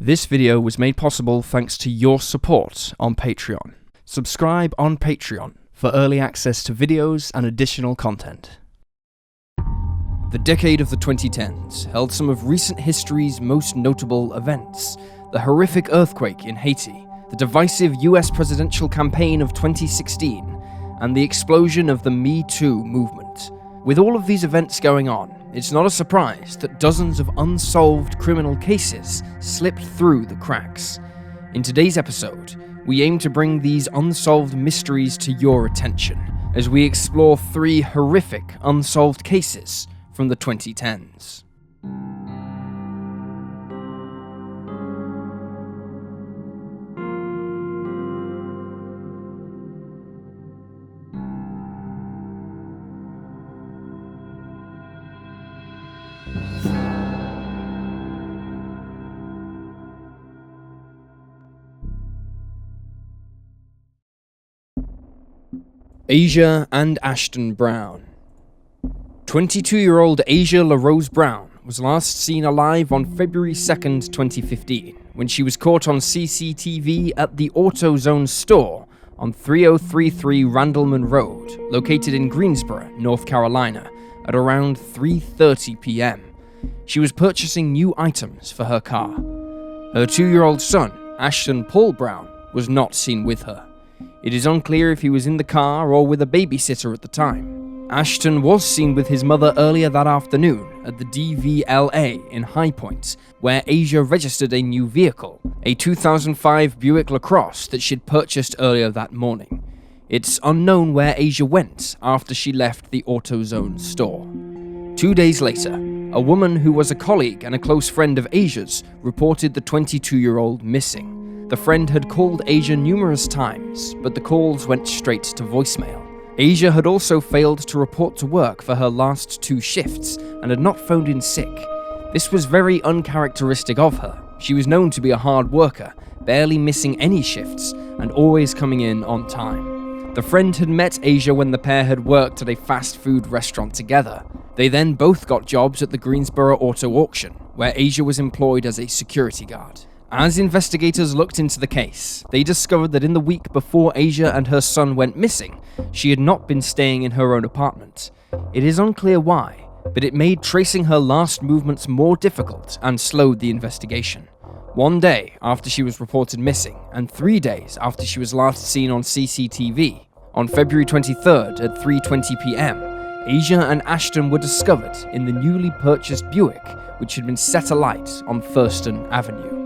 This video was made possible thanks to your support on Patreon. Subscribe on Patreon for early access to videos and additional content. The decade of the 2010s held some of recent history's most notable events: the horrific earthquake in Haiti, the divisive US presidential campaign of 2016, and the explosion of the Me Too movement. With all of these events going on, it's not a surprise that dozens of unsolved criminal cases slipped through the cracks. In today's episode, we aim to bring these unsolved mysteries to your attention as we explore 3 horrific unsolved cases from the 2010s. Asia and Ashton Brown. 22-year-old Asia LaRose Brown was last seen alive on February 2nd, 2015, when she was caught on CCTV at the AutoZone store on 3033 Randleman Road, located in Greensboro, North Carolina, at around 3:30 p.m. She was purchasing new items for her car. Her 2-year-old son, Ashton Paul Brown, was not seen with her. It is unclear if he was in the car or with a babysitter at the time. Ashton was seen with his mother earlier that afternoon at the DVLA in High Point, where Asia registered a new vehicle, a 2005 Buick LaCrosse that she'd purchased earlier that morning. It's unknown where Asia went after she left the AutoZone store. 2 days later, a woman who was a colleague and a close friend of Asia's reported the 22-year-old missing. The friend had called Asia numerous times, but the calls went straight to voicemail. Asia had also failed to report to work for her last 2 shifts and had not phoned in sick. This was very uncharacteristic of her. She was known to be a hard worker, barely missing any shifts and always coming in on time. The friend had met Asia when the pair had worked at a fast food restaurant together. They then both got jobs at the Greensboro Auto Auction, where Asia was employed as a security guard. As investigators looked into the case, they discovered that in the week before Asia and her son went missing, she had not been staying in her own apartment. It is unclear why, but it made tracing her last movements more difficult and slowed the investigation. 1 day after she was reported missing, and 3 days after she was last seen on CCTV, on February 23rd at 3:20 p.m., Asia and Ashton were discovered in the newly purchased Buick, which had been set alight on Thurston Avenue.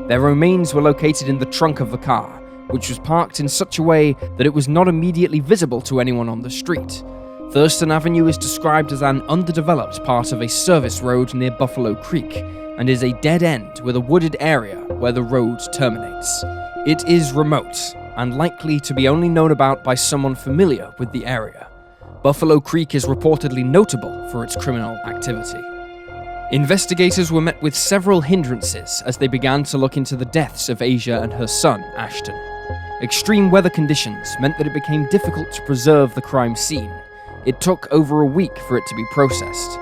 Their remains were located in the trunk of the car, which was parked in such a way that it was not immediately visible to anyone on the street. Thurston Avenue is described as an underdeveloped part of a service road near Buffalo Creek, and is a dead end with a wooded area where the road terminates. It is remote, and likely to be only known about by someone familiar with the area. Buffalo Creek is reportedly notable for its criminal activity. Investigators were met with several hindrances as they began to look into the deaths of Asia and her son, Ashton. Extreme weather conditions meant that it became difficult to preserve the crime scene. It took over a week for it to be processed.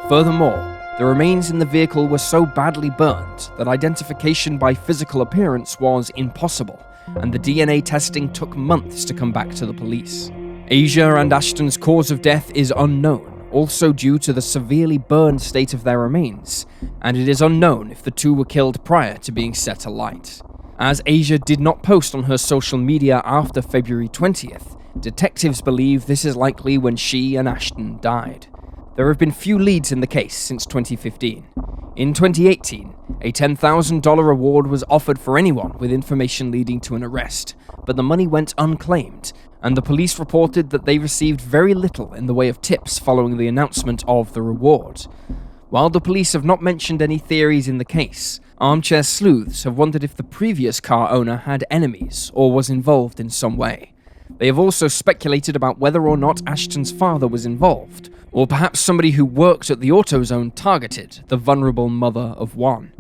Furthermore, the remains in the vehicle were so badly burned that identification by physical appearance was impossible, and the DNA testing took months to come back to the police. Asia and Ashton's cause of death is unknown, also due to the severely burned state of their remains, and it is unknown if the two were killed prior to being set alight. As Asia did not post on her social media after February 20th, detectives believe this is likely when she and Ashton died. There have been few leads in the case since 2015. In 2018, a $10,000 reward was offered for anyone with information leading to an arrest, but the money went unclaimed, and the police reported that they received very little in the way of tips following the announcement of the reward. While the police have not mentioned any theories in the case, armchair sleuths have wondered if the previous car owner had enemies or was involved in some way. They have also speculated about whether or not Ashton's father was involved, or perhaps somebody who worked at the AutoZone targeted the vulnerable mother of one.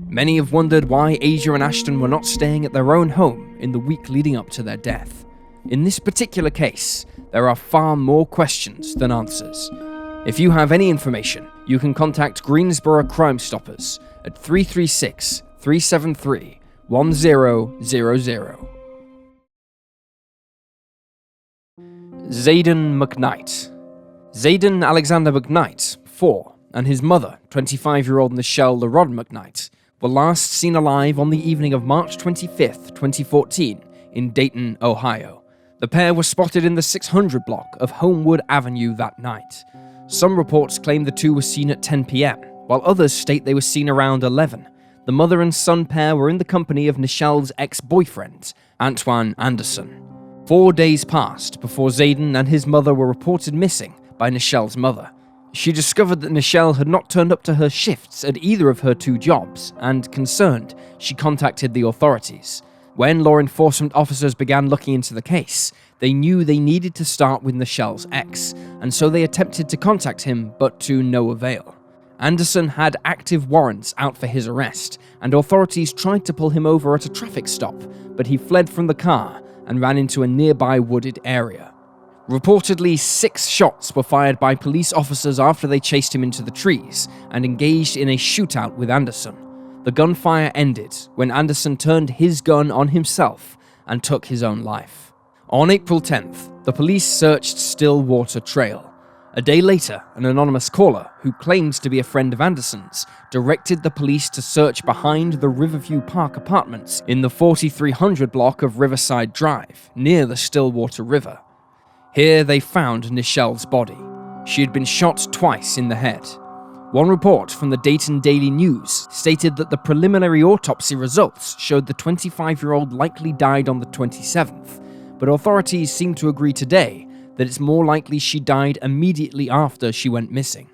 Many have wondered why Asia and Ashton were not staying at their own home in the week leading up to their death. In this particular case, there are far more questions than answers. If you have any information, you can contact Greensboro Crime Stoppers at 336 373 1000. Zaden McKnight. Zaden Alexander McKnight, 4, and his mother, 25-year-old Nichelle LaRod McKnight, were last seen alive on the evening of March 25, 2014, in Dayton, Ohio. The pair were spotted in the 600 block of Homewood Avenue that night. Some reports claim the two were seen at 10 p.m., while others state they were seen around 11. The mother and son pair were in the company of Nichelle's ex-boyfriend, Antoine Anderson. 4 days passed before Zaden and his mother were reported missing by Nichelle's mother. She discovered that Nichelle had not turned up to her shifts at either of her two jobs, and concerned, she contacted the authorities. When law enforcement officers began looking into the case, they knew they needed to start with Nichelle's ex, and so they attempted to contact him, but to no avail. Anderson had active warrants out for his arrest, and authorities tried to pull him over at a traffic stop, but he fled from the car and ran into a nearby wooded area. Reportedly, 6 shots were fired by police officers after they chased him into the trees and engaged in a shootout with Anderson. The gunfire ended when Anderson turned his gun on himself and took his own life. On April 10th, the police searched Stillwater Trail. A day later, an anonymous caller, who claims to be a friend of Anderson's, directed the police to search behind the Riverview Park apartments in the 4300 block of Riverside Drive, near the Stillwater River. Here they found Nichelle's body. She had been shot twice in the head. One report from the Dayton Daily News stated that the preliminary autopsy results showed the 25-year-old likely died on the 27th, but authorities seem to agree today that it's more likely she died immediately after she went missing.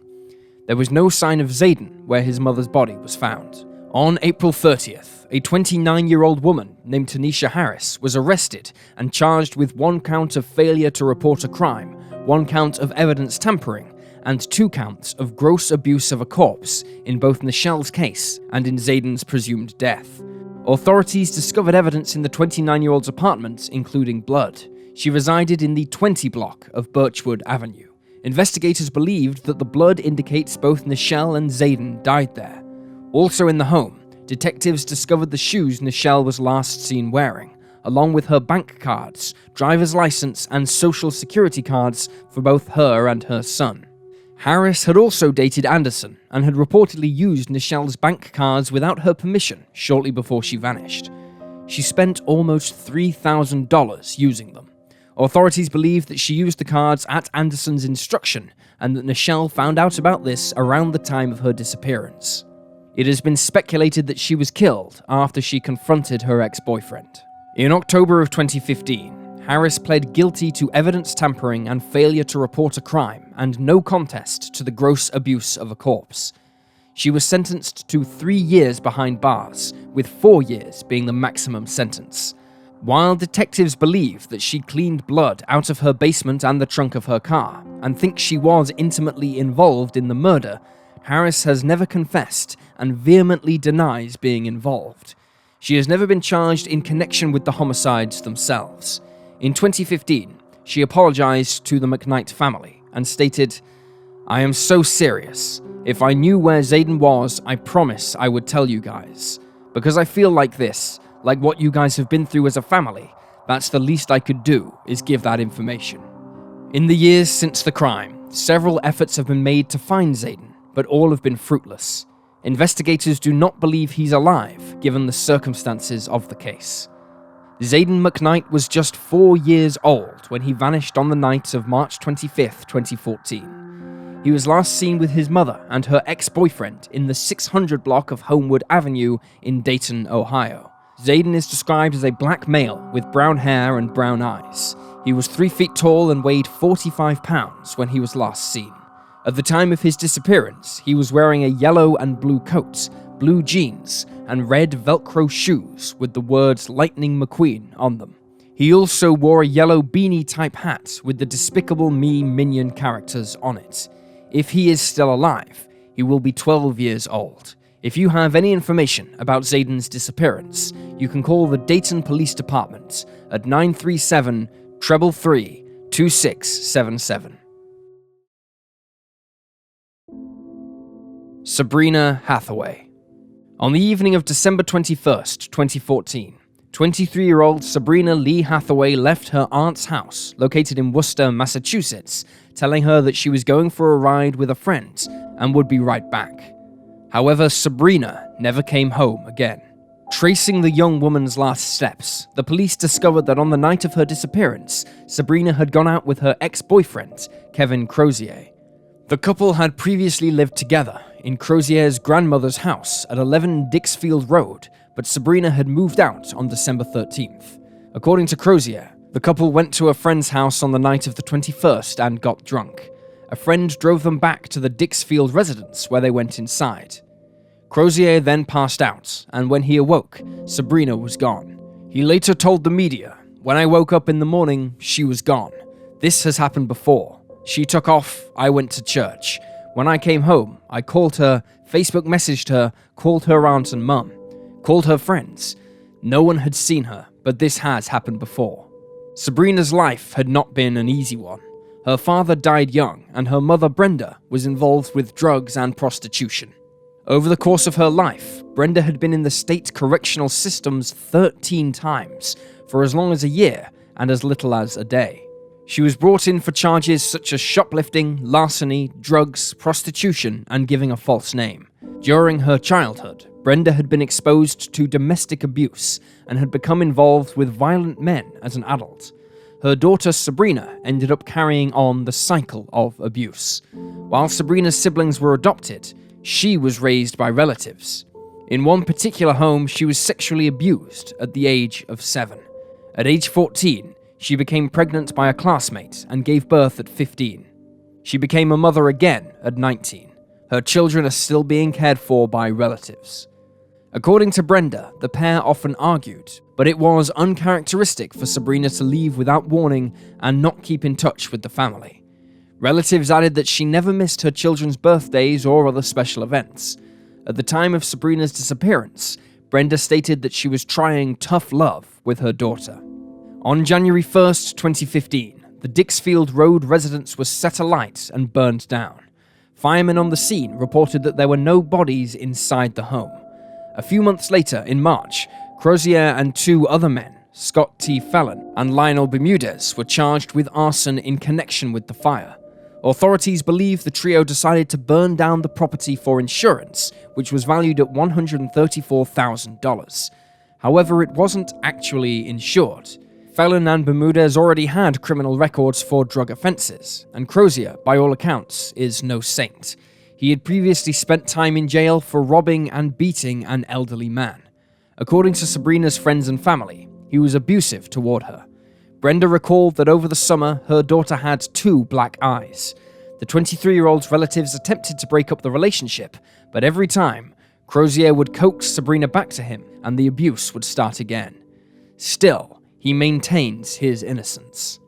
There was no sign of Zaden where his mother's body was found. On April 30th, a 29-year-old woman named Tanisha Harris was arrested and charged with 1 count of failure to report a crime, 1 count of evidence tampering, and 2 counts of gross abuse of a corpse in both Nichelle's case and in Zaden's presumed death. Authorities discovered evidence in the 29-year-old's apartment, including blood. She resided in the 20 block of Birchwood Avenue. Investigators believed that the blood indicates both Nichelle and Zaden died there. Also in the home, detectives discovered the shoes Nichelle was last seen wearing, along with her bank cards, driver's license, and social security cards for both her and her son. Harris had also dated Anderson and had reportedly used Nichelle's bank cards without her permission shortly before she vanished. She spent almost $3,000 using them. Authorities believe that she used the cards at Anderson's instruction, and that Nichelle found out about this around the time of her disappearance. It has been speculated that she was killed after she confronted her ex-boyfriend. In October of 2015, Harris pled guilty to evidence tampering and failure to report a crime, and no contest to the gross abuse of a corpse. She was sentenced to 3 years behind bars, with 4 years being the maximum sentence. While detectives believe that she cleaned blood out of her basement and the trunk of her car, and think she was intimately involved in the murder, Harris has never confessed and vehemently denies being involved. She has never been charged in connection with the homicides themselves. In 2015, she apologized to the McKnight family and stated, "I am so serious. If I knew where Zaden was, I promise I would tell you guys. Because I feel like this, like what you guys have been through as a family, that's the least I could do, is give that information." In the years since the crime, several efforts have been made to find Zaden, but all have been fruitless. Investigators do not believe he's alive, given the circumstances of the case. Zaden McKnight was just 4 years old when he vanished on the night of March 25, 2014. He was last seen with his mother and her ex-boyfriend in the 600 block of Homewood Avenue in Dayton, Ohio. Zaden is described as a black male with brown hair and brown eyes. He was 3 feet tall and weighed 45 pounds when he was last seen. At the time of his disappearance, he was wearing a yellow and blue coat, blue jeans, and red Velcro shoes with the words Lightning McQueen on them. He also wore a yellow beanie-type hat with the Despicable Me minion characters on it. If he is still alive, he will be 12 years old. If you have any information about Zaden's disappearance, you can call the Dayton Police Department at 937-333-2677. Sabrina Hatheway. On the evening of December 21st, 2014, 23-year-old Sabrina Lee Hatheway left her aunt's house, located in Worcester, Massachusetts, telling her that she was going for a ride with a friend and would be right back. However, Sabrina never came home again. Tracing the young woman's last steps, the police discovered that on the night of her disappearance, Sabrina had gone out with her ex-boyfriend, Kevin Crozier. The couple had previously lived together in Crozier's grandmother's house at 11 Dixfield Road, but Sabrina had moved out on December 13th. According to Crozier, the couple went to a friend's house on the night of the 21st and got drunk. A friend drove them back to the Dixfield residence where they went inside. Crozier then passed out, and when he awoke, Sabrina was gone. He later told the media, "When I woke up in the morning, she was gone. This has happened before. She took off, I went to church. When I came home, I called her, Facebook messaged her, called her aunt and mum, called her friends. No one had seen her, but this has happened before." Sabrina's life had not been an easy one. Her father died young, and her mother Brenda was involved with drugs and prostitution. Over the course of her life, Brenda had been in the state correctional systems 13 times, for as long as a year and as little as a day. She was brought in for charges such as shoplifting, larceny, drugs, prostitution, and giving a false name. During her childhood, Brenda had been exposed to domestic abuse and had become involved with violent men as an adult. Her daughter Sabrina ended up carrying on the cycle of abuse. While Sabrina's siblings were adopted, she was raised by relatives. In one particular home, she was sexually abused at the age of 7. At age 14, she became pregnant by a classmate and gave birth at 15. She became a mother again at 19. Her children are still being cared for by relatives. According to Brenda, the pair often argued, but it was uncharacteristic for Sabrina to leave without warning and not keep in touch with the family. Relatives added that she never missed her children's birthdays or other special events. At the time of Sabrina's disappearance, Brenda stated that she was trying tough love with her daughter. On January 1st, 2015, the Dixfield Road residence was set alight and burned down. Firemen on the scene reported that there were no bodies inside the home. A few months later, in March, Crozier and 2 other men, Scott T. Fallon and Lionel Bermudez, were charged with arson in connection with the fire. Authorities believe the trio decided to burn down the property for insurance, which was valued at $134,000. However, it wasn't actually insured. Fallon and Bermudez already had criminal records for drug offenses, and Crozier, by all accounts, is no saint. He had previously spent time in jail for robbing and beating an elderly man. According to Sabrina's friends and family, he was abusive toward her. Brenda recalled that over the summer, her daughter had 2 black eyes. The 23-year-old's relatives attempted to break up the relationship, but every time, Crozier would coax Sabrina back to him, and the abuse would start again. Still, he maintains his innocence.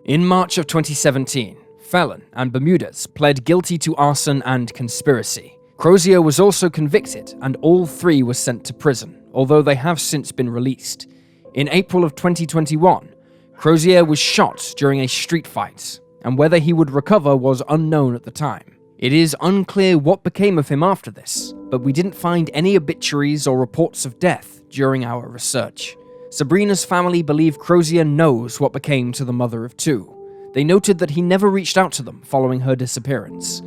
In March of 2017, Fallon and Bermudez pled guilty to arson and conspiracy. Crozier was also convicted, and all 3 were sent to prison, although they have since been released. In April of 2021, Crozier was shot during a street fight, and whether he would recover was unknown at the time. It is unclear what became of him after this, but we didn't find any obituaries or reports of death during our research. Sabrina's family believe Crozier knows what became to the mother of 2. They noted that he never reached out to them following her disappearance.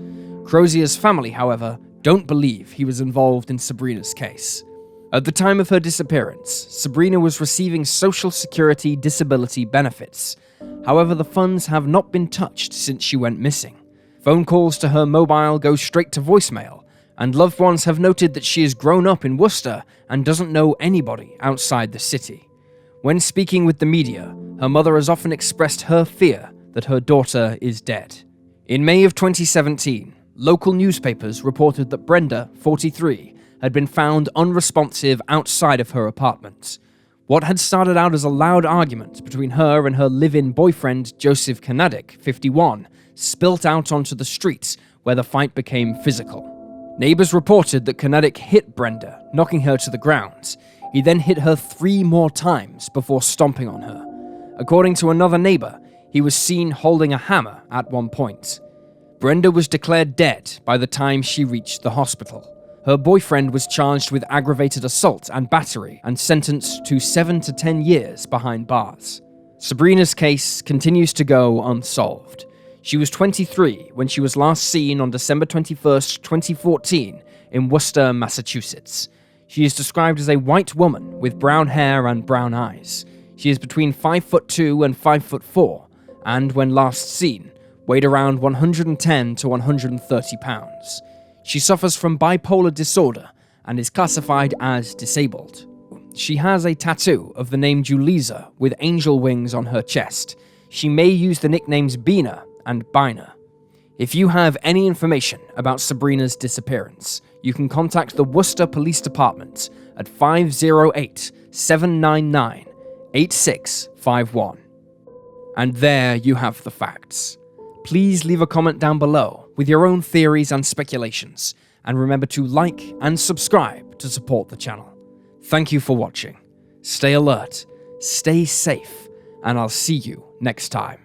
Crozier's family, however, don't believe he was involved in Sabrina's case. At the time of her disappearance, Sabrina was receiving Social Security disability benefits. However, the funds have not been touched since she went missing. Phone calls to her mobile go straight to voicemail, and loved ones have noted that she has grown up in Worcester and doesn't know anybody outside the city. When speaking with the media, her mother has often expressed her fear that her daughter is dead. In May of 2017, local newspapers reported that Brenda, 43, had been found unresponsive outside of her apartment. What had started out as a loud argument between her and her live-in boyfriend, Joseph Kanadik, 51, spilt out onto the streets, where the fight became physical. Neighbors reported that Kanadik hit Brenda, knocking her to the ground. He then hit her 3 more times before stomping on her. According to another neighbor, he was seen holding a hammer at one point. Brenda was declared dead by the time she reached the hospital. Her boyfriend was charged with aggravated assault and battery and sentenced to 7 to 10 years behind bars. Sabrina's case continues to go unsolved. She was 23 when she was last seen on December 21st, 2014 in Worcester, Massachusetts. She is described as a white woman with brown hair and brown eyes. She is between 5'2" and 5'4", and when last seen, weighed around 110 to 130 pounds. She suffers from bipolar disorder and is classified as disabled. She has a tattoo of the name Julisa with angel wings on her chest. She may use the nicknames Bina and Bina. If you have any information about Sabrina's disappearance, you can contact the Worcester Police Department at 508-799-8651. And there you have the facts. Please leave a comment down below with your own theories and speculations, and remember to like and subscribe to support the channel. Thank you for watching. Stay alert, stay safe, and I'll see you next time.